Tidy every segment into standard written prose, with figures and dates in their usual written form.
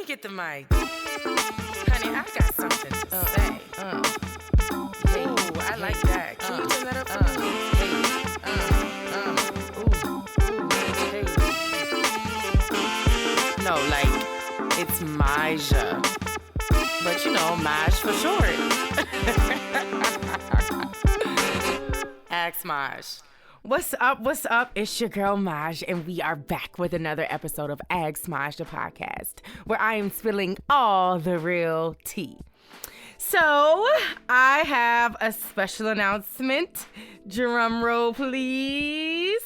me get the mic. Honey, I got something to say. Ooh, I like that. Can you turn that up for me? No, like, it's Maja. But you know, Maj for short. Ask Maj. What's up? What's up? It's your girl Maj, and we are back with another episode of Ask Maj, the podcast, where I am spilling all the real tea. So, I have a special announcement. Drum roll, please.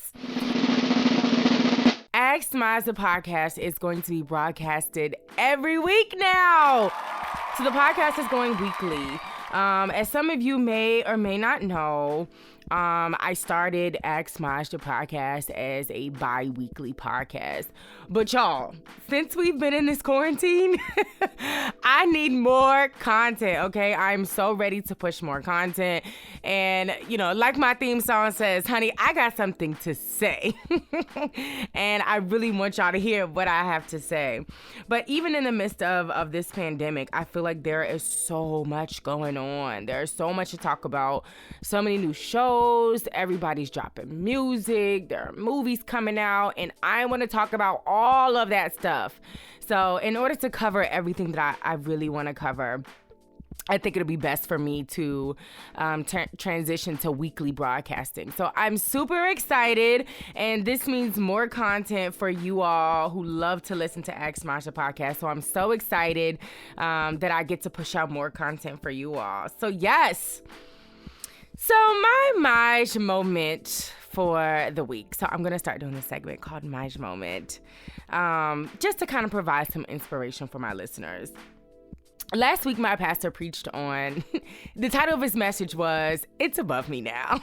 Ask Maj, the podcast is going to be broadcasted every week now. So the podcast is going weekly. As some of you may or may not know, I started Ask Maj, the podcast, as a bi-weekly podcast. But y'all, since we've been in this quarantine, I need more content, okay? I'm so ready to push more content. And, you know, like my theme song says, honey, I got something to say. And I really want y'all to hear what I have to say. But even in the midst of this pandemic, I feel like there is so much going on. There's so much to talk about. So many new shows. Everybody's dropping music. There are movies coming out. And I want to talk about all of that stuff. So in order to cover everything that I really want to cover, I think it'll be best for me to transition to weekly broadcasting. So I'm super excited, and this means more content for you all who love to listen to Ask Maj, the podcast. So I'm so excited that I get to push out more content for you all. So yes. So my Maj moment for the week. So I'm going to start doing this segment called Maj Moment, just to kind of provide some inspiration for my listeners. Last week, my pastor preached on, the title of his message was, "It's Above Me Now."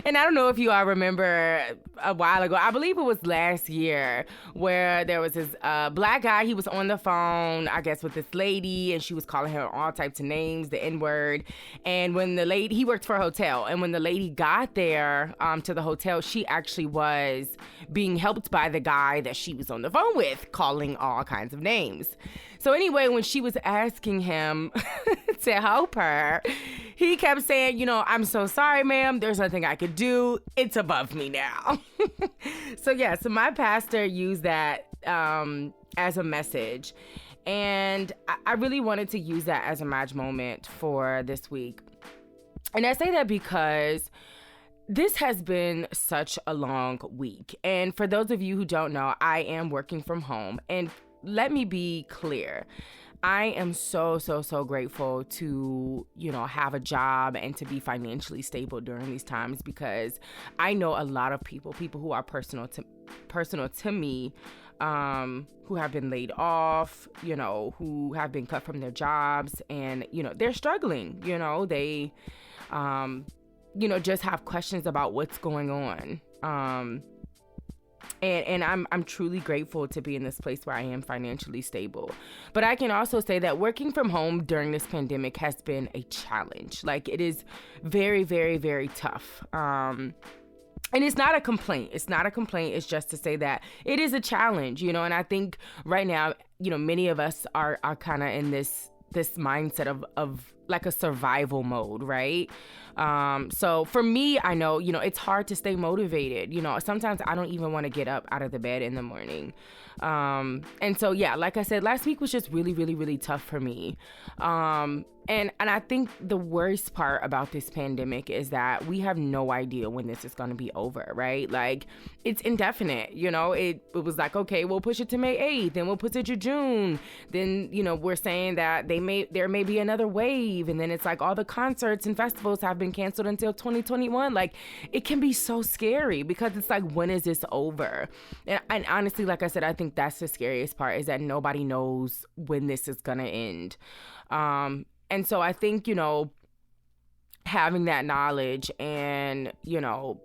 And I don't know if you all remember a while ago, I believe it was last year, where there was this black guy, he was on the phone, I guess, with this lady, and she was calling her all types of names, the N-word. And when the lady, he worked for a hotel, and when the lady got there to the hotel, she actually was being helped by the guy that she was on the phone with, calling all kinds of names. So anyway, when she was asking him to help her, he kept saying, you know, "I'm so sorry, ma'am. There's nothing I could do. It's above me now." So my pastor used that as a message. And I really wanted to use that as a Maj moment for this week. And I say that because this has been such a long week. And for those of you who don't know, I am working from home. And let me be clear. I am so grateful to, you know, have a job and to be financially stable during these times, because I know a lot of people who are personal to me, who have been laid off, you know, who have been cut from their jobs, and, you know, they're struggling, you know, they, you know, just have questions about what's going on. And I'm truly grateful to be in this place where I am financially stable. But I can also say that working from home during this pandemic has been a challenge. Like, it is very, very, very tough. And it's not a complaint. It's just to say that it is a challenge, you know. And I think right now, you know, many of us are kind of in this mindset of like a survival mode, right? So for me, I know, you know, it's hard to stay motivated. You know, sometimes I don't even want to get up out of the bed in the morning. And so, like I said, last week was just really, really, really tough for me. And I think the worst part about this pandemic is that we have no idea when this is going to be over, right? Like, it's indefinite, you know. It was like, okay, we'll push it to May 8th, then we'll push it to June. Then, you know, we're saying that there may be another wave, and then it's like all the concerts and festivals have been canceled until 2021. Like, it can be so scary because it's like, when is this over? And honestly, like I said, I think that's the scariest part, is that nobody knows when this is going to end. And so I think, you know, having that knowledge and, you know,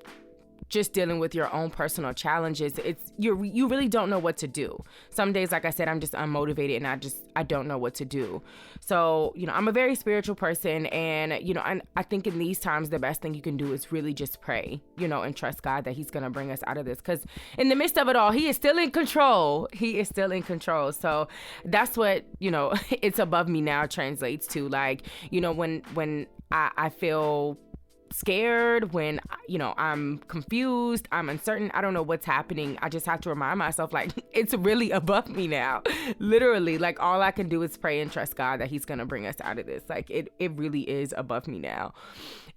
just dealing with your own personal challenges, you really don't know what to do. Some days, like I said, I'm just unmotivated and I don't know what to do. So, I'm a very spiritual person, and, I think in these times, the best thing you can do is really just pray, and trust God that he's going to bring us out of this. Because in the midst of it all, he is still in control. He is still in control. So that's what, it's above me now translates to. Like, when I feel scared, when I'm confused, I'm uncertain, I don't know what's happening, I just have to remind myself, like, it's really above me now. Literally, like, all I can do is pray and trust God that he's gonna bring us out of this. Like, it really is above me now.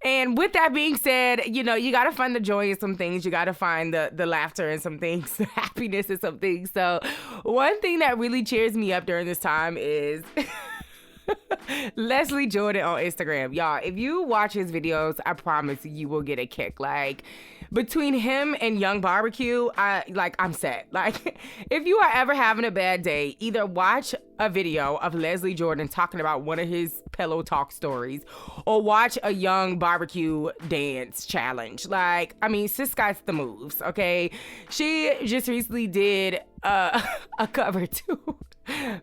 And with that being said, you gotta find the joy in some things, you gotta find the laughter in some things, the happiness in some things. So one thing that really cheers me up during this time is Leslie Jordan on Instagram. Y'all, if you watch his videos, I promise you will get a kick. Like, between him and Young Barbecue, I'm set. Like, if you are ever having a bad day, either watch a video of Leslie Jordan talking about one of his pillow talk stories, or watch a Young Barbecue dance challenge. Like, sis got the moves, okay? She just recently did a cover to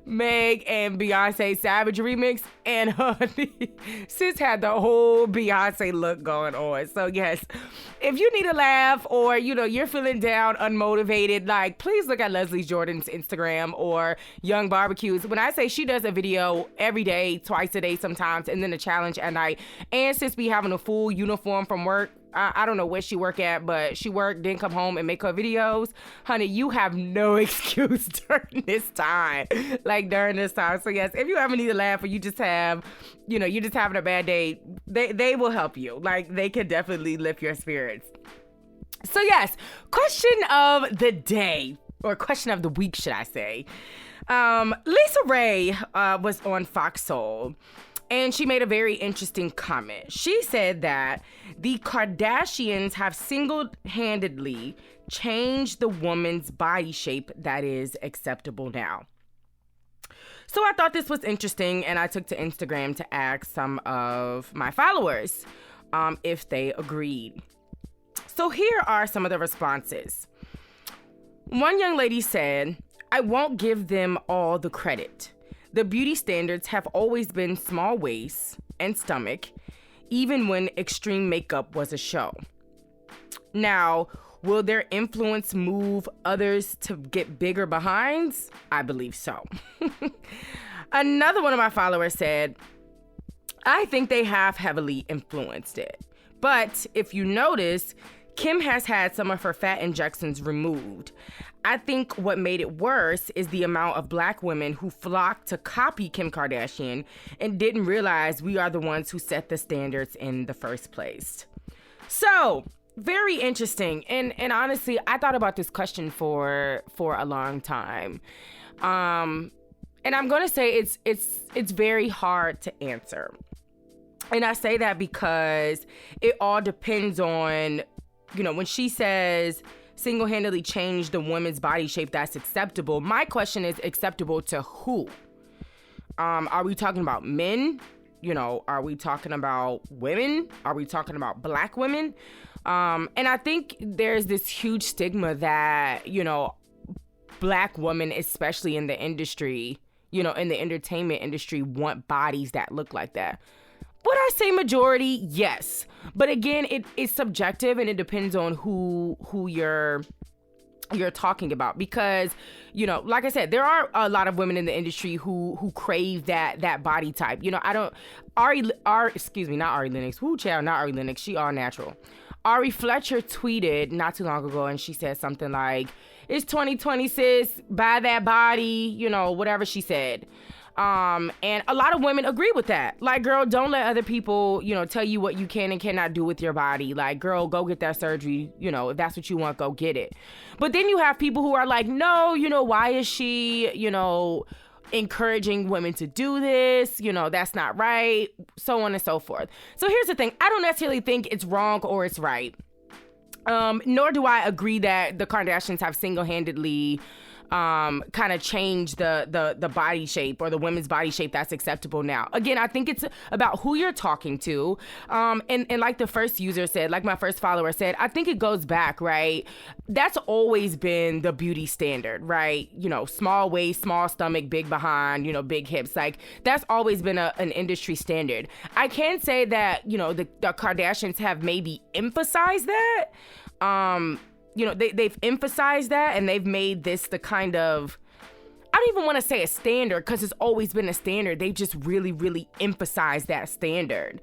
Meg and Beyonce Savage remix, and honey, sis had the whole Beyonce look going on. So yes, if you need a laugh, or you're feeling down, unmotivated, like, please look at Leslie Jordan's Instagram or Young Barbecue's. When I say she does a video every day, twice a day sometimes, and then a challenge at night, and sis be having a full uniform from work. I don't know where she work at, but she worked, then come home and make her videos. Honey, you have no excuse during this time. Like, during this time. So yes, if you ever need to laugh, or you just have, you're just having a bad day, they will help you. Like, they can definitely lift your spirits. So yes, question of the day, or question of the week, should I say. Lisa Ray was on Fox Soul, and she made a very interesting comment. She said that the Kardashians have single-handedly changed the woman's body shape that is acceptable now. So I thought this was interesting, and I took to Instagram to ask some of my followers if they agreed. So here are some of the responses. One young lady said, "I won't give them all the credit. The beauty standards have always been small waist and stomach, even when extreme makeup was a show. Now, will their influence move others to get bigger behinds? I believe so." Another one of my followers said, "I think they have heavily influenced it. But if you notice, Kim has had some of her fat injections removed. I think what made it worse is the amount of Black women who flocked to copy Kim Kardashian and didn't realize we are the ones who set the standards in the first place." So, very interesting. And honestly, I thought about this question for a long time. And I'm going to say it's very hard to answer. And I say that because it all depends on, when she says single-handedly change the woman's body shape that's acceptable, my question is, acceptable to who? Are we talking about men? Are we talking about women? Are we talking about Black women? And I think there's this huge stigma that, Black women, especially in the industry, in the entertainment industry, want bodies that look like that. Would I say majority? Yes. But again, it's subjective, and it depends on who you're talking about, because, like I said, there are a lot of women in the industry who crave that body type. Not Ari Lennox. Woo, child, not Ari Lennox. She all natural. Ari Fletcher tweeted not too long ago, and she said something like, "It's 2020, sis, buy that body," whatever she said. And a lot of women agree with that. Like, girl, don't let other people, tell you what you can and cannot do with your body. Like, girl, go get that surgery. If that's what you want, go get it. But then you have people who are like, no, why is she, encouraging women to do this? That's not right. So on and so forth. So here's the thing. I don't necessarily think it's wrong or it's right. Nor do I agree that the Kardashians have single-handedly kind of change the body shape or the women's body shape that's acceptable now. Again, I think it's about who you're talking to. And like the first user said, like my first follower said, I think it goes back, right? That's always been the beauty standard, right? You know, small waist, small stomach, big behind, you know, big hips. Like that's always been an industry standard. I can say that, you know, the Kardashians have maybe emphasized that. You know, they've emphasized that, and they've made this the kind of, I don't even want to say a standard because it's always been a standard. They've just really, really emphasized that standard.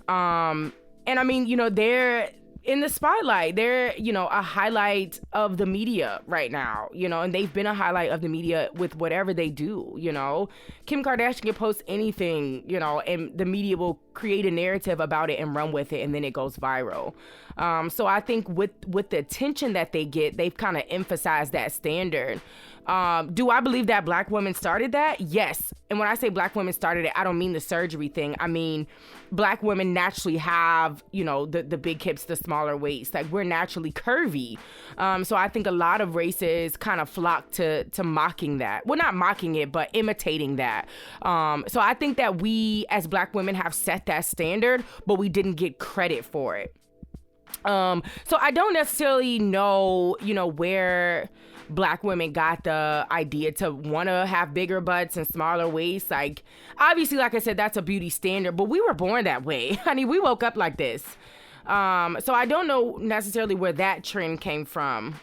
And I mean, you know, they're in the spotlight. They're, you know, a highlight of the media right now, you know, and they've been a highlight of the media with whatever they do, you know. Kim Kardashian can post anything, you know, and the media will create a narrative about it and run with it, and then it goes viral. So I think with the attention that they get, they've kind of emphasized that standard. Do I believe that Black women started that? Yes. And when I say Black women started it, I don't mean the surgery thing. I mean, Black women naturally have, you know, the big hips, the smaller waist. Like, we're naturally curvy. So I think a lot of races kind of flock to mocking that. Well, not mocking it, but imitating that. So I think that we as Black women have set that standard, but we didn't get credit for it. So I don't necessarily know, you know, where Black women got the idea to want to have bigger butts and smaller waists. Like, obviously, like I said, that's a beauty standard, but we were born that way. I mean, we woke up like this. So I don't know necessarily where that trend came from.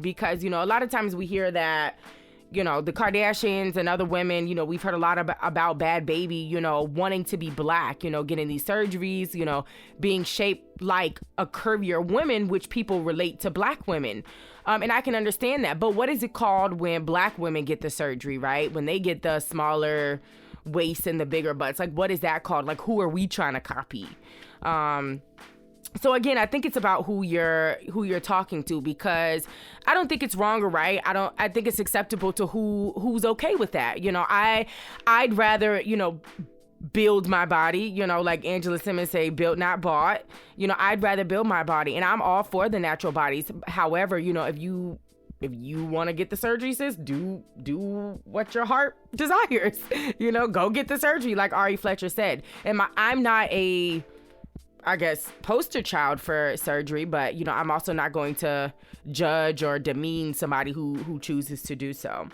Because, you know, a lot of times we hear that, you know, the Kardashians and other women, you know, we've heard a lot about Bad Baby, you know, wanting to be Black, you know, getting these surgeries, you know, being shaped like a curvier woman, which people relate to Black women. And I can understand that. But what is it called when Black women get the surgery, right? When they get the smaller waist and the bigger butts, like, what is that called? Like, who are we trying to copy? So again, I think it's about who you're talking to, because I don't think it's wrong or right. I think it's acceptable to who's okay with that. You know, I'd rather, you know, build my body, you know, like Angela Simmons say, built, not bought. You know, I'd rather build my body, and I'm all for the natural bodies. However, you know, if you want to get the surgery, sis, do what your heart desires. You know, go get the surgery, like Ari Fletcher said. And I'm not a, I guess, poster child for surgery, but, you know, I'm also not going to judge or demean somebody who chooses to do so.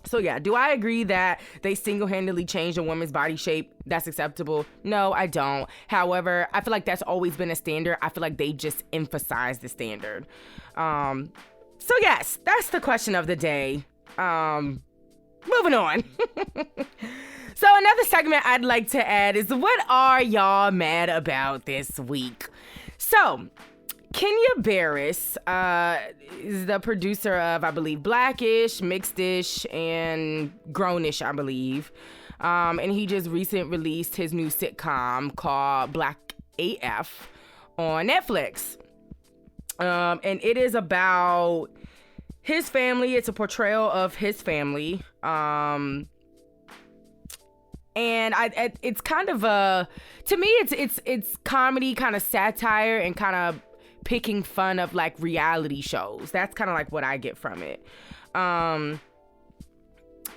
So yeah, do I agree that they single-handedly changed a woman's body shape? That's acceptable? No, I don't. However, I feel like that's always been a standard. I feel like they just emphasized the standard. So yes, that's the question of the day. Moving on. So another segment I'd like to add is, what are y'all mad about this week? So Kenya Barris is the producer of, I believe, Blackish, Mixedish, and Grownish, I believe. And he just recently released his new sitcom called Black AF on Netflix. And it is about his family. It's a portrayal of his family. And it's kind of to me, it's comedy, kind of satire, and kind of picking fun of like reality shows. That's kind of like what I get from it.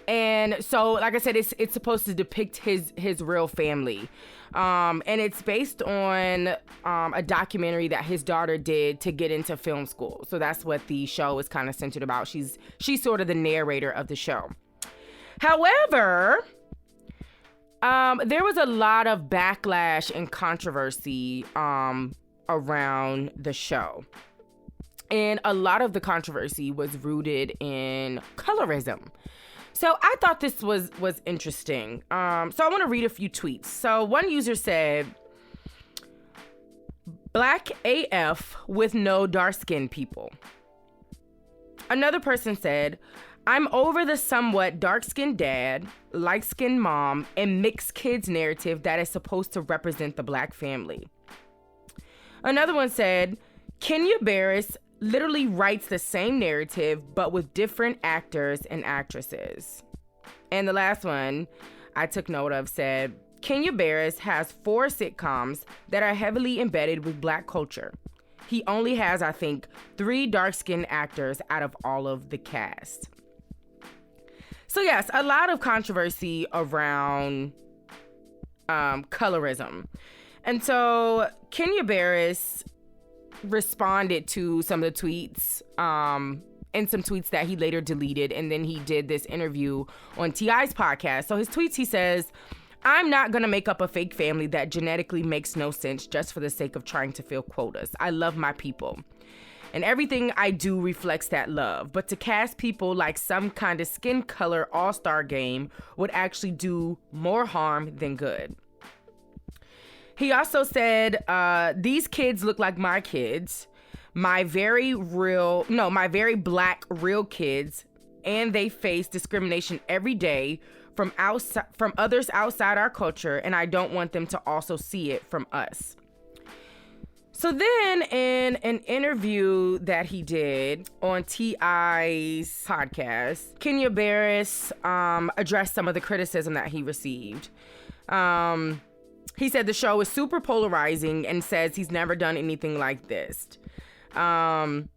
And so, like I said, it's supposed to depict his real family. And it's based on a documentary that his daughter did to get into film school. So that's what the show is kind of centered about. She's sort of the narrator of the show. However, there was a lot of backlash and controversy around the show. And a lot of the controversy was rooted in colorism. So I thought this was interesting. So I want to read a few tweets. So one user said, Black AF with no dark-skinned people. Another person said, I'm over the somewhat dark-skinned dad, light-skinned mom, and mixed kids narrative that is supposed to represent the Black family. Another one said, Kenya Barris literally writes the same narrative, but with different actors and actresses. And the last one I took note of said, Kenya Barris has 4 sitcoms that are heavily embedded with Black culture. He only has, I think, 3 dark-skinned actors out of all of the cast. So yes, a lot of controversy around colorism. And so Kenya Barris responded to some of the tweets, and some tweets that he later deleted, and then he did this interview on T.I.'s podcast. So his tweets, he says, "I'm not gonna make up a fake family that genetically makes no sense just for the sake of trying to fill quotas. I love my people, and everything I do reflects that love. But to cast people like some kind of skin color all-star game would actually do more harm than good." He also said, "These kids look like my kids, my very black real kids, and they face discrimination every day from others outside our culture, and I don't want them to also see it from us." So then in an interview that he did on T.I.'s podcast, Kenya Barris addressed some of the criticism that he received. He said the show is super polarizing and says he's never done anything like this. And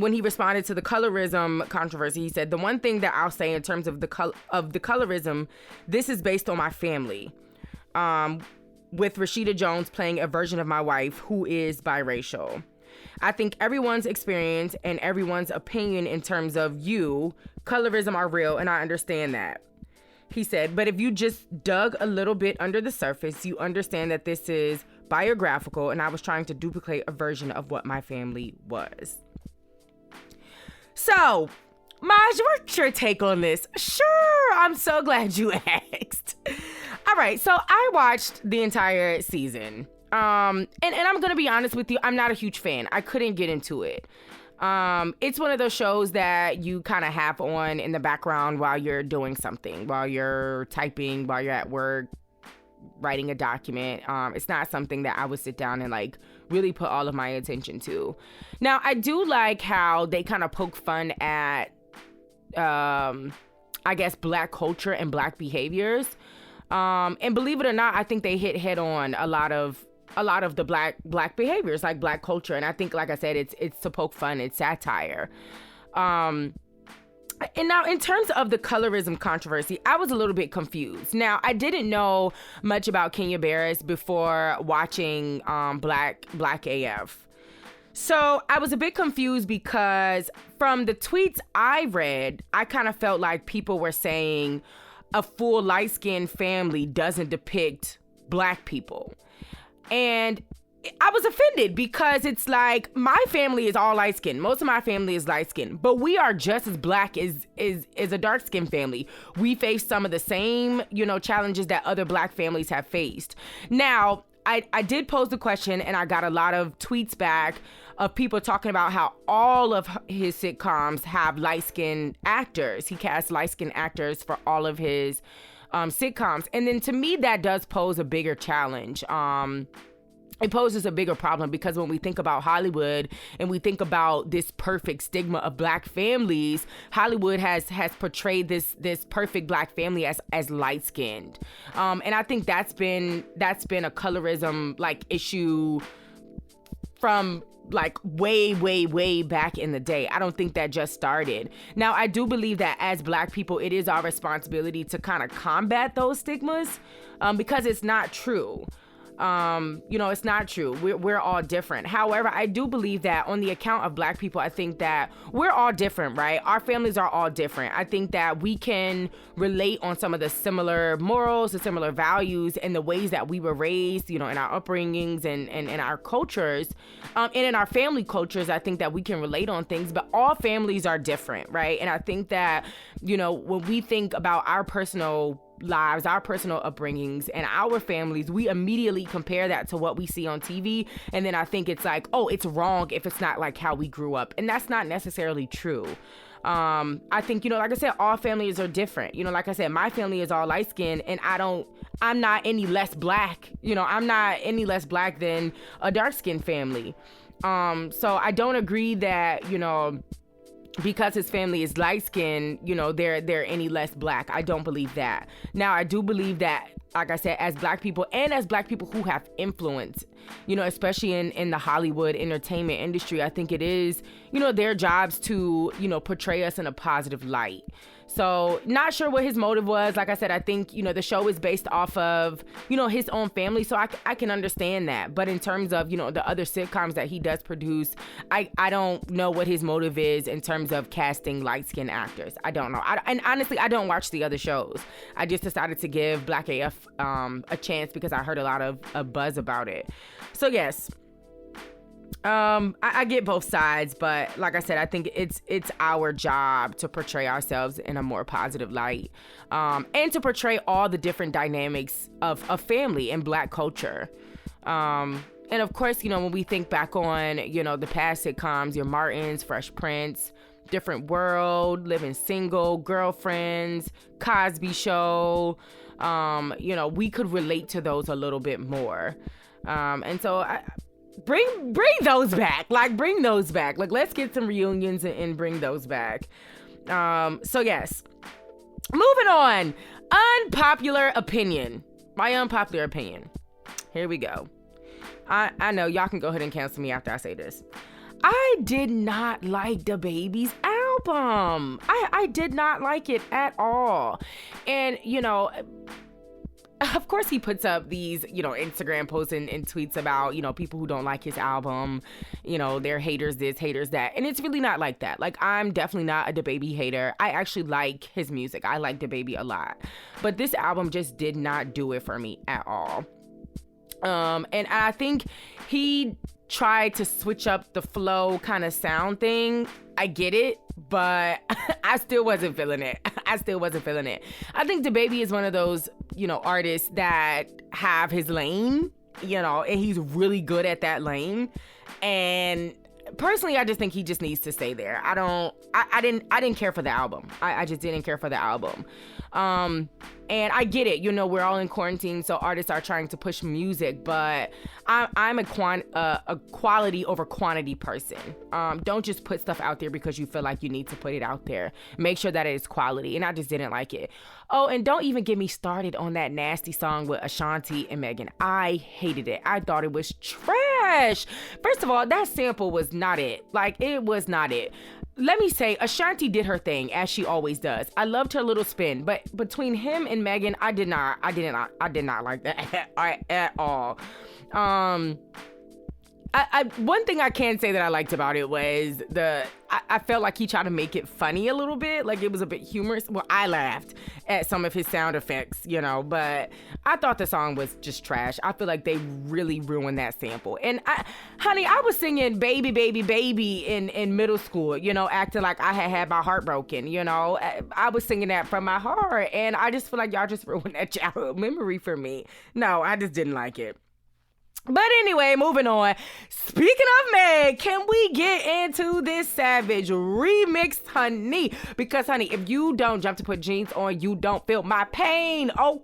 when he responded to the colorism controversy, he said, "The one thing that I'll say in terms of the colorism, this is based on my family. With Rashida Jones playing a version of my wife who is biracial. I think everyone's experience and everyone's opinion in terms of colorism are real, and I understand that." He said, "But if you just dug a little bit under the surface, you understand that this is biographical, and I was trying to duplicate a version of what my family was." So, Maj, what's your take on this? Sure, I'm so glad you asked. All right, so I watched the entire season. And I'm going to be honest with you, I'm not a huge fan. I couldn't get into it. It's one of those shows that you kind of have on in the background while you're doing something, while you're typing, while you're at work, writing a document. It's not something that I would sit down and like really put all of my attention to. Now, I do like how they kind of poke fun at, I guess, Black culture and Black behaviors. And believe it or not, I think they hit head on a lot of the black behaviors, like Black culture. And I think, like I said, it's to poke fun, it's satire. And now, in terms of the colorism controversy, I was a little bit confused. Now, I didn't know much about Kenya Barris before watching Black AF. So I was a bit confused because from the tweets I read, I kind of felt like people were saying a full light-skinned family doesn't depict Black people. And I was offended because it's like my family is all light skinned. Most of my family is light skinned, but we are just as Black as a dark skinned family. We face some of the same, challenges that other Black families have faced. Now, I did pose the question, and I got a lot of tweets back of people talking about how all of his sitcoms have light skinned actors. He casts light skinned actors for all of his sitcoms. And then to me, that does pose a bigger challenge. It poses a bigger problem because when we think about Hollywood and we think about this perfect stigma of Black families, Hollywood has portrayed this perfect Black family as light skinned, and I think that's been a colorism like issue from like way back in the day. I don't think that just started. Now, I do believe that as Black people, it is our responsibility to kind of combat those stigmas, because it's not true. It's not true. We're all different. However, I do believe that on the account of Black people, I think that we're all different, right? Our families are all different. I think that we can relate on some of the similar morals, the similar values, and the ways that we were raised, in our upbringings and in our cultures, and in our family cultures. I think that we can relate on things, but all families are different, right? And I think that, when we think about our personal lives, our personal upbringings, and our families, we immediately compare that to what we see on TV, and then I think it's like, oh, it's wrong if it's not like how we grew up, and that's not necessarily true. I think, like I said, all families are different. Like I said, my family is all light skinned, and I'm not any less Black. I'm not any less Black than a dark skinned family. So I don't agree that, because his family is light skinned, they're any less Black. I don't believe that. Now, I do believe that like I said, as black people and as black people who have influence, you know, especially in the Hollywood entertainment industry, I think it is, you know, their jobs to, you know, portray us in a positive light. So not sure what his motive was. Like I said, I think, you know, the show is based off of, you know, his own family. So I can understand that. But in terms of, you know, the other sitcoms that he does produce, I don't know what his motive is in terms of casting light-skinned actors. I don't know. And honestly, I don't watch the other shows. I just decided to give Black AF a chance because I heard a lot of buzz about it. So yes. I get both sides, but like I said, I think it's our job to portray ourselves in a more positive light, and to portray all the different dynamics of family and black culture. And of course, you know, when we think back on, you know, the past sitcoms, your Martins, Fresh Prince, Different World, Living Single, Girlfriends, Cosby Show, you know, we could relate to those a little bit more. And so Bring those back. Like, bring those back. Like, let's get some reunions and bring those back. So yes. Moving on. Unpopular opinion. My unpopular opinion. Here we go. I know y'all can go ahead and cancel me after I say this. I did not like DaBaby's album. I did not like it at all. And, you know, of course he puts up these, you know, Instagram posts and tweets about, you know, people who don't like his album, you know, they're haters this, haters that. And it's really not like that. Like, I'm definitely not a DaBaby hater. I actually like his music. I like DaBaby a lot. But this album just did not do it for me at all. And I think he tried to switch up the flow kind of sound thing. I get it, but I still wasn't feeling it. I think DaBaby is one of those, you know, artists that have his lane, you know, and he's really good at that lane. And personally, I just think he just needs to stay there. I didn't care for the album. I just didn't care for the album. And I get it, you know, we're all in quarantine, so artists are trying to push music, but I'm a quality over quantity person. Don't just put stuff out there because you feel like you need to put it out there. Make sure that it is quality, and I just didn't like it. Oh, and don't even get me started on that nasty song with Ashanti and Megan. I hated it. I thought it was trash. First of all, that sample was not it. Like, it was not it. Let me say, Ashanti did her thing, as she always does. I loved her little spin, but between him and Megan, I did not like that at all. One thing I can say that I liked about it was I felt like he tried to make it funny a little bit, like it was a bit humorous. Well, I laughed at some of his sound effects, you know, but I thought the song was just trash. I feel like they really ruined that sample. And I was singing Baby, Baby, Baby in middle school, you know, acting like I had my heart broken, you know. I was singing that from my heart, and I just feel like y'all just ruined that childhood memory for me. No, I just didn't like it. But anyway, moving on. Speaking of Meg, can we get into this Savage remix, honey? Because, honey, if you don't jump to put jeans on, you don't feel my pain. Oh,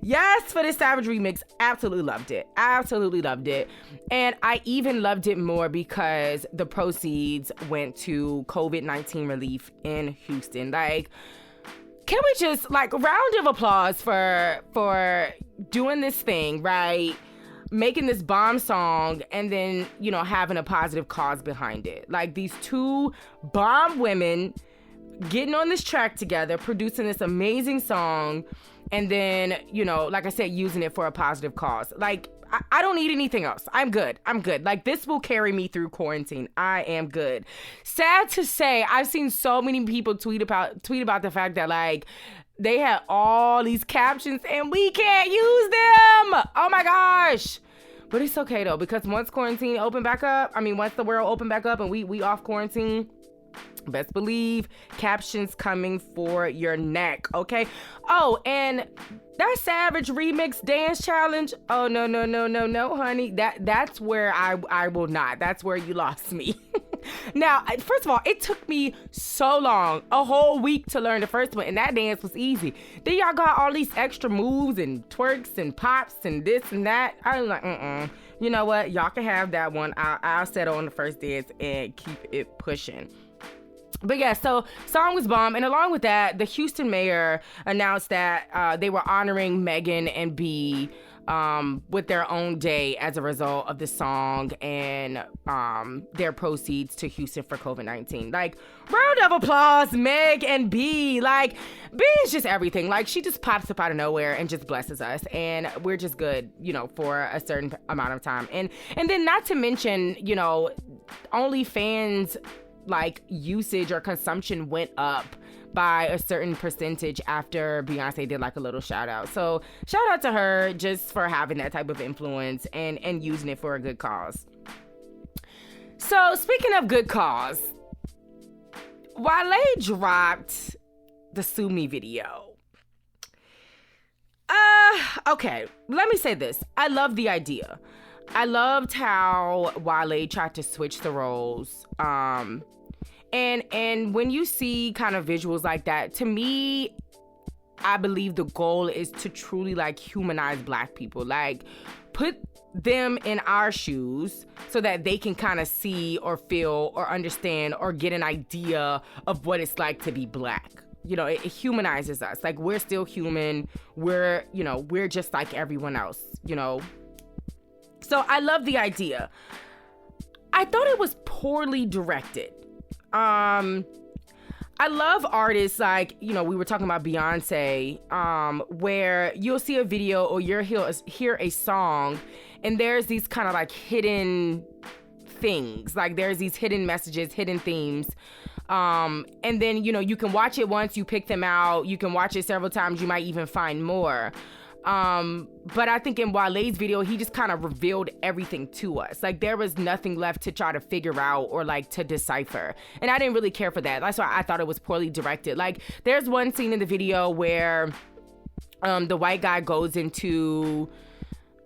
yes, for this Savage remix. Absolutely loved it. Absolutely loved it. And I even loved it more because the proceeds went to COVID-19 relief in Houston. Like, can we just, like, round of applause for doing this thing, right? Making this bomb song and then, you know, having a positive cause behind it. Like, these two bomb women getting on this track together, producing this amazing song, and then, you know, like I said, using it for a positive cause. Like, I don't need anything else. I'm good. Like, this will carry me through quarantine. I am good. Sad to say, I've seen so many people tweet about the fact that, like, they had all these captions and we can't use them. Oh my gosh. But it's okay though, because once quarantine open back up, once the world open back up and we off quarantine, best believe captions coming for your neck, okay? Oh, and that Savage remix dance challenge, oh no, honey. That's where I will not. That's where you lost me. Now, first of all, it took me so long, a whole week to learn the first one, and that dance was easy. Then y'all got all these extra moves and twerks and pops and this and that. I was like, you know what? Y'all can have that one. I'll settle on the first dance and keep it pushing. But yeah, so song was bomb. And along with that, the Houston mayor announced that they were honoring Megan and B with their own day as a result of the song and their proceeds to Houston for COVID-19. Like, round of applause, Meg and B. Like, B is just everything. Like, she just pops up out of nowhere and just blesses us. And we're just good, you know, for a certain amount of time. And then not to mention, you know, OnlyFans like usage or consumption went up by a certain percentage after Beyonce did like a little shout out. So shout out to her just for having that type of influence and using it for a good cause. So speaking of good cause, Wale dropped the Summe video. Okay, let me say this. I love the idea. I loved how Wale tried to switch the roles. And when you see kind of visuals like that, to me, I believe the goal is to truly like humanize Black people. Like, put them in our shoes so that they can kind of see or feel or understand or get an idea of what it's like to be Black. You know, it humanizes us. Like, we're still human. We're just like everyone else, you know. So I love the idea. I thought it was poorly directed. I love artists like, you know, we were talking about Beyonce, where you'll see a video or you'll hear a song and there's these kind of like hidden things. Like, there's these hidden messages, hidden themes. And then, you know, you can watch it once, you pick them out, you can watch it several times, you might even find more. But I think in Wale's video, he just kind of revealed everything to us. Like, there was nothing left to try to figure out or like to decipher. And I didn't really care for that. That's why I thought it was poorly directed. Like, there's one scene in the video where the white guy goes into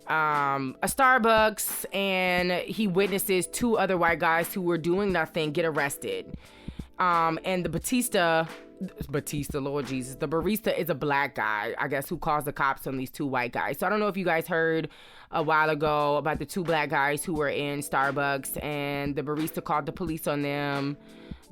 a Starbucks and he witnesses two other white guys who were doing nothing get arrested. And the Batista, Lord Jesus, the barista is a Black guy, I guess, who calls the cops on these two white guys. So I don't know if you guys heard a while ago about the two Black guys who were in Starbucks and the barista called the police on them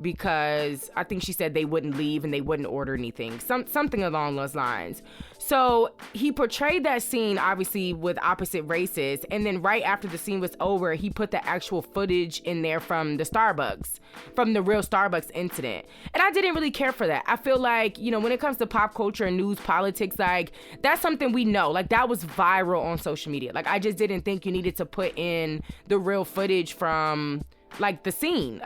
because I think she said they wouldn't leave and they wouldn't order anything, something along those lines. So he portrayed that scene obviously with opposite races, and then right after the scene was over, he put the actual footage in there from the Starbucks, from the real Starbucks incident. And I didn't really care for that. I feel like, you know, when it comes to pop culture and news, politics, like, that's something we know. Like, that was viral on social media. Like, I just didn't think you needed to put in the real footage from like the scene.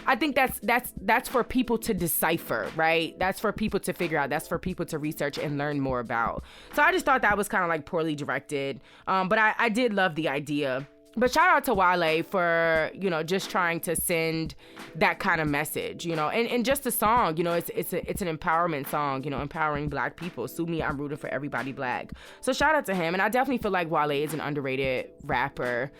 I think that's for people to decipher, right? That's for people to figure out. That's for people to research and learn more about. So I just thought that was kind of like poorly directed. But I did love the idea. But shout out to Wale for, you know, just trying to send that kind of message, you know, and just the song, you know, it's an empowerment song, you know, empowering Black people. Summe, I'm rooting for everybody Black. So shout out to him. And I definitely feel like Wale is an underrated rapper.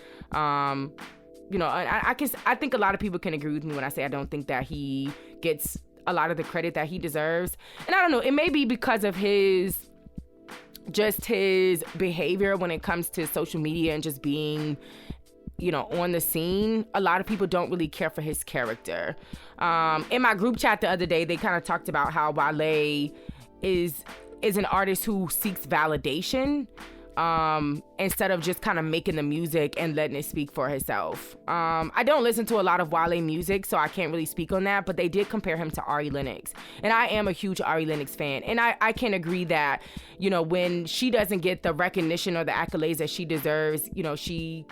You know, I think a lot of people can agree with me when I say I don't think that he gets a lot of the credit that he deserves. And I don't know, it may be because of his behavior when it comes to social media and just being, you know, on the scene. A lot of people don't really care for his character. In my group chat the other day, they kind of talked about how Wale is an artist who seeks validation. Instead of just kind of making the music and letting it speak for herself. I don't listen to a lot of Wale music, so I can't really speak on that, but they did compare him to Ari Lennox. And I am a huge Ari Lennox fan. And I can agree that, you know, when she doesn't get the recognition or the accolades that she deserves, you know, she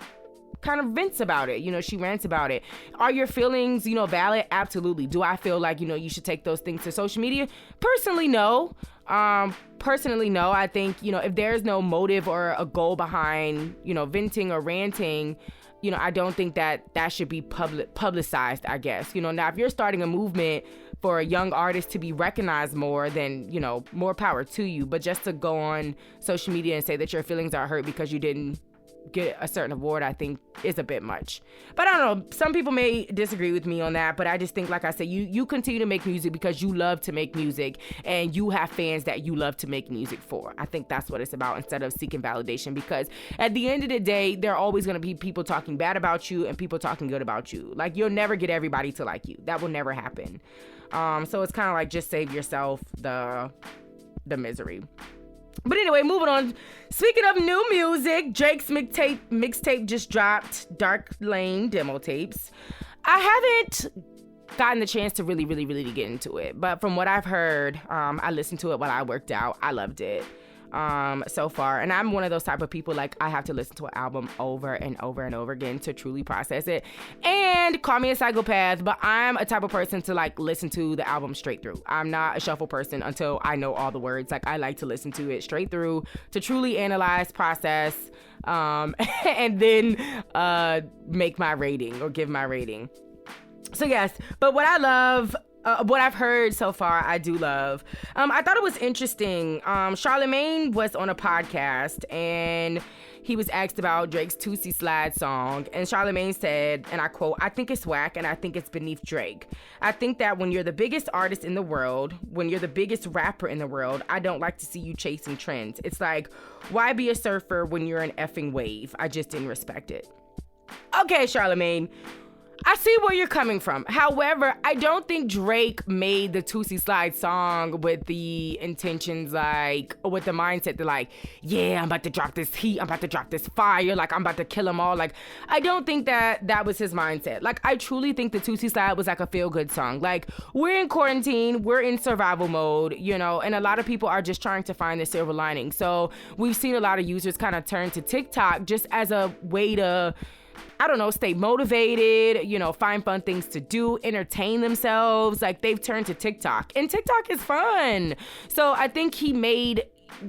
kind of vents about it, you know, she rants about it. Are your feelings, you know, valid? Absolutely. Do I feel like, you know, you should take those things to social media? Personally, no. No. I think, you know, if there's no motive or a goal behind, you know, venting or ranting, you know, I don't think that should be publicized, I guess. You know, now if you're starting a movement for a young artist to be recognized more, then, you know, more power to you. But just to go on social media and say that your feelings are hurt because you didn't get a certain award, I think is a bit much. But I don't know, some people may disagree with me on that, but I just think, like I said, you continue to make music because you love to make music and you have fans that you love to make music for. I think that's what it's about, instead of seeking validation, because at the end of the day, there are always going to be people talking bad about you and people talking good about you. Like, you'll never get everybody to like you. That will never happen. So it's kind of like, just save yourself the misery. But anyway, moving on. Speaking of new music, Drake's mixtape just dropped, Dark Lane demo tapes. I haven't gotten the chance to really get into it, but from what I've heard, I listened to it while I worked out. I loved it so far, and I'm one of those type of people, like, I have to listen to an album over and over and over again to truly process it. And call me a psychopath, but I'm a type of person to, like, listen to the album straight through. I'm not a shuffle person until I know all the words. Like, I like to listen to it straight through to truly analyze, process, and then make my rating or give my rating. So yes, but what I love, what I've heard so far, I do love. I thought it was interesting. Charlemagne was on a podcast and he was asked about Drake's Tootsie Slide song. And Charlemagne said, and I quote, "I think it's whack and I think it's beneath Drake. I think that when you're the biggest artist in the world, when you're the biggest rapper in the world, I don't like to see you chasing trends. It's like, why be a surfer when you're an effing wave? I just didn't respect it." Okay, Charlemagne, I see where you're coming from. However, I don't think Drake made the Tootsie Slide song with the intentions, like, with the mindset that, like, yeah, I'm about to drop this heat, I'm about to drop this fire, like, I'm about to kill them all. Like, I don't think that was his mindset. Like, I truly think the Tootsie Slide was like a feel-good song. Like, we're in quarantine, we're in survival mode, you know, and a lot of people are just trying to find the silver lining. So we've seen a lot of users kind of turn to TikTok just as a way to, I don't know, stay motivated, you know, find fun things to do, entertain themselves. Like, they've turned to TikTok, and TikTok is fun. So I think he made,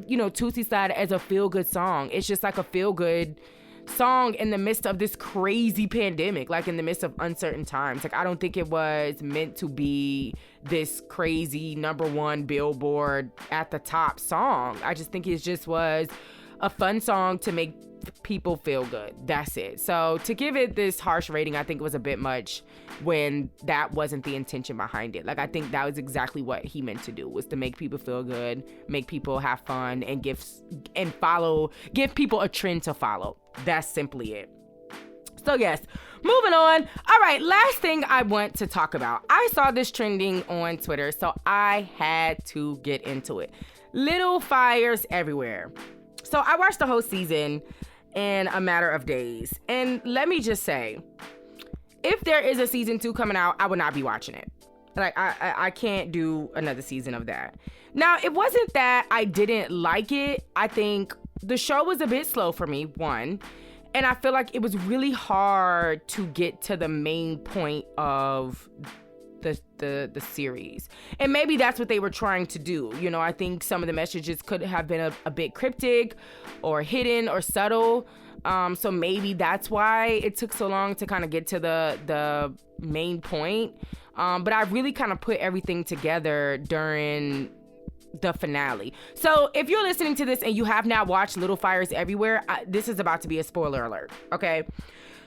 you know, Tootsie Slide as a feel-good song. It's just like a feel-good song in the midst of this crazy pandemic, like in the midst of uncertain times. Like, I don't think it was meant to be this crazy #1 Billboard at the top song. I just think it just was a fun song to make people feel good. That's it. So to give it this harsh rating, I think it was a bit much when that wasn't the intention behind it. Like, I think that was exactly what he meant to do, was to make people feel good, make people have fun, and give people a trend to follow. That's simply it. So yes, moving on. All right, last thing I want to talk about. I saw this trending on Twitter, so I had to get into it. Little fires everywhere. So I watched the whole season in a matter of days. And let me just say, if there is a season 2 coming out, I would not be watching it. Like, I can't do another season of that. Now, it wasn't that I didn't like it. I think the show was a bit slow for me, one. And I feel like it was really hard to get to the main point of the series. And maybe that's what they were trying to do. You know, I think some of the messages could have been a bit cryptic or hidden or subtle. So maybe that's why it took so long to kind of get to the main point. But I really kind of put everything together during the finale. So if you're listening to this and you have not watched Little Fires Everywhere, this is about to be a spoiler alert, okay?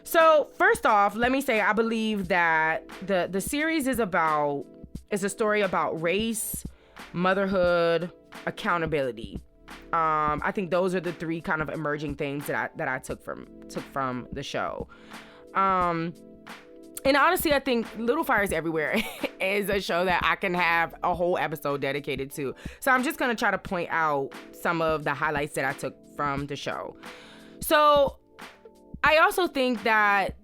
So first off, let me say, I believe that the series is a story about race, motherhood, accountability. I think those are the 3 kind of emerging things that I took from the show. And honestly, I think Little Fires Everywhere is a show that I can have a whole episode dedicated to. So I'm just gonna try to point out some of the highlights that I took from the show. So I also think that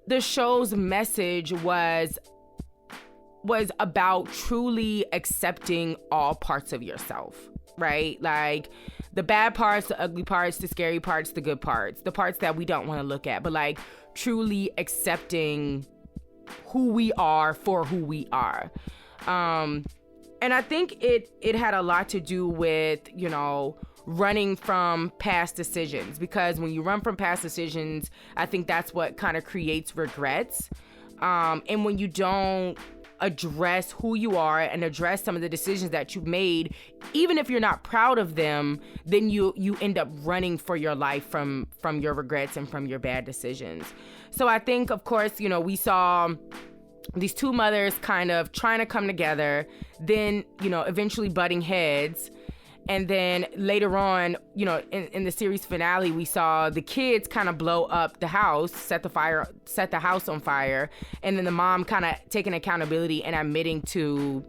the show's message was about truly accepting all parts of yourself, right? Like, the bad parts, the ugly parts, the scary parts, the good parts, the parts that we don't want to look at, but like truly accepting who we are for who we are. And I think it had a lot to do with, you know, running from past decisions, because when you run from past decisions, I think that's what kind of creates regrets. And when you don't address who you are and address some of the decisions that you've made, even if you're not proud of them, then you end up running for your life from your regrets and from your bad decisions. So I think, of course, we saw these two mothers kind of trying to come together, then, eventually butting heads. And then later on, in the series finale, we saw the kids kind of blow up the house, set the house on fire. And then the mom kind of taking accountability and admitting to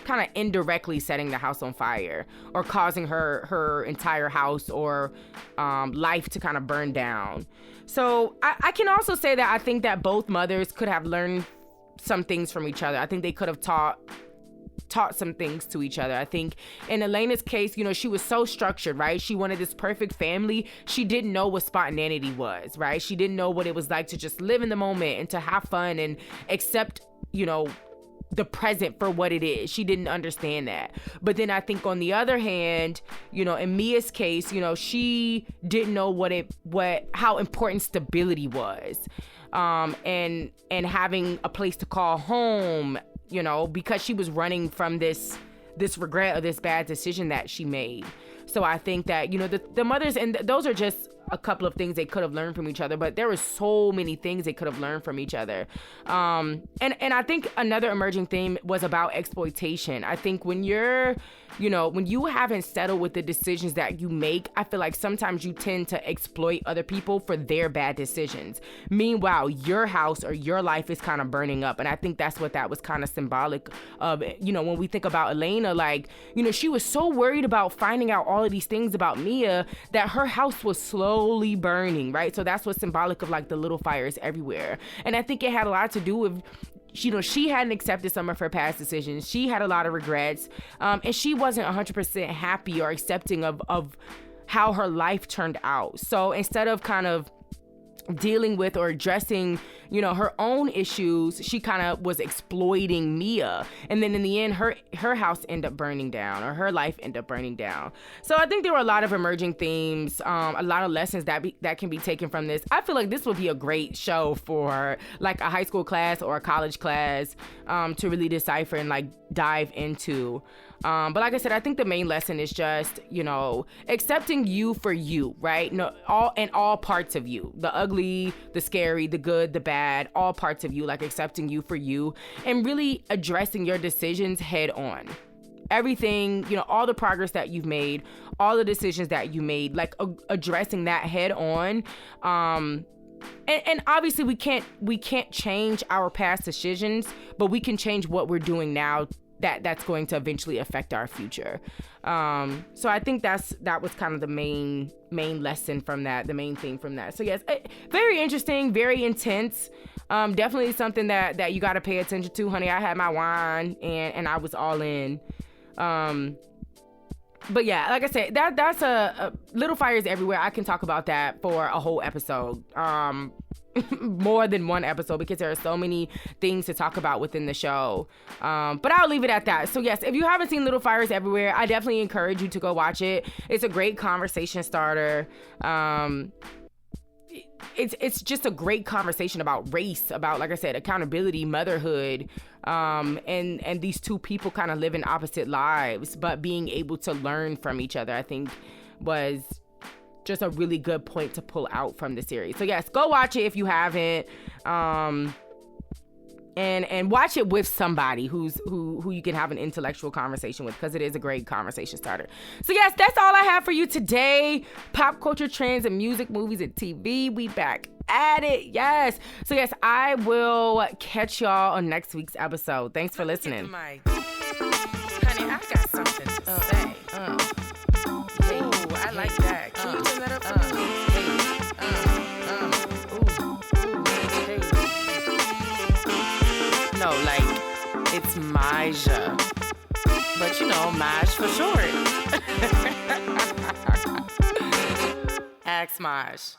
kind of indirectly setting the house on fire or causing her entire house or life to kind of burn down. So I can also say that I think that both mothers could have learned some things from each other. I think they could have taught some things to each other. I think in Elena's case, she was so structured, right? She wanted this perfect family. She didn't know what spontaneity was, right? She didn't know what it was like to just live in the moment and to have fun and accept, the present for what it is. She didn't understand that. But then I think on the other hand, in Mia's case, she didn't know how important stability was. And having a place to call home, because she was running from this regret or this bad decision that she made. So I think that, the mothers, and those are just a couple of things they could have learned from each other, but there were so many things they could have learned from each other. And I think another emerging theme was about exploitation. I think when when you haven't settled with the decisions that you make, I feel like sometimes you tend to exploit other people for their bad decisions. Meanwhile, your house or your life is kind of burning up. And I think that's what that was kind of symbolic of, when we think about Elena, like, she was so worried about finding out all of these things about Mia that her house was slowly burning, right? So that's what's symbolic of like the little fires everywhere. And I think it had a lot to do with, she hadn't accepted some of her past decisions. She had a lot of regrets, and she wasn't 100% happy or accepting of how her life turned out. So instead of kind of dealing with or addressing, her own issues, she kind of was exploiting Mia. And then in the end, her house ended up burning down, or her life ended up burning down. So I think there were a lot of emerging themes, a lot of lessons that can be taken from this. I feel like this would be a great show for like a high school class or a college class to really decipher and like dive into. But like I said, I think the main lesson is just, accepting you for you, right? All parts of you, the ugly, the scary, the good, the bad, all parts of you, like accepting you for you and really addressing your decisions head on. Everything, all the progress that you've made, all the decisions that you made, like addressing that head on. And obviously we can't change our past decisions, but we can change what we're doing now that's going to eventually affect our future. So I think that was kind of the main lesson from that, the main thing from that. So yes, very interesting, very intense. Definitely something that you got to pay attention to, honey. I had my wine and I was all in. But yeah, like I said, that's a Little Fires Everywhere. I can talk about that for a whole episode. More than one episode, because there are so many things to talk about within the show. But I'll leave it at that. So yes, if you haven't seen Little Fires Everywhere, I definitely encourage you to go watch it. It's a great conversation starter. It's just a great conversation about race, about, like I said, accountability, motherhood, and these two people kind of living opposite lives, but being able to learn from each other, I think was just a really good point to pull out from the series. So yes, go watch it if you haven't, and watch it with somebody who you can have an intellectual conversation with, because it is a great conversation starter. So yes, that's all I have for you today. Pop culture trends and music, movies, and TV. We back at it. Yes. So yes, I will catch y'all on next week's episode. Thanks for listening. Honey, I got something to say. I like that. Can you turn that up for me? No, like, it's Maja. But Maj for short. Ask Maj.